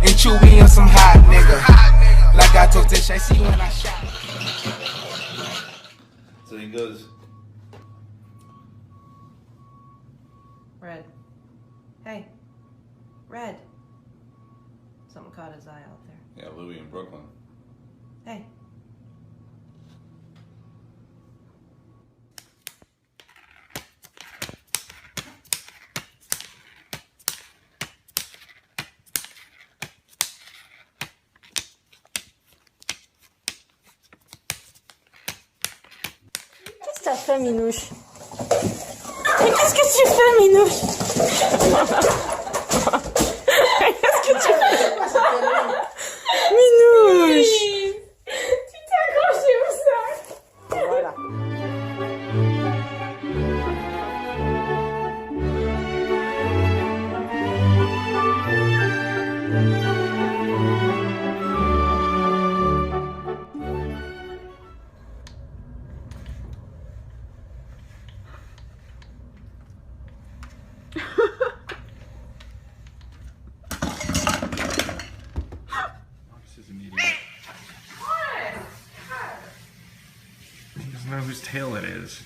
and Chewy on some hot nigga. Like I told Tish, I see when I shot. So he goes, Red. Hey. Red. Something caught his eye out there. yeah, Louis in Brooklyn. Hey. Qu'est-ce que t'as fait, Minouche? Mais qu'est-ce que tu fais, Minouche? Qu'est-ce que tu fais? Minouche! Tu t'es accroché au sac. Voilà. This is an idiot. He doesn't know whose tail it is.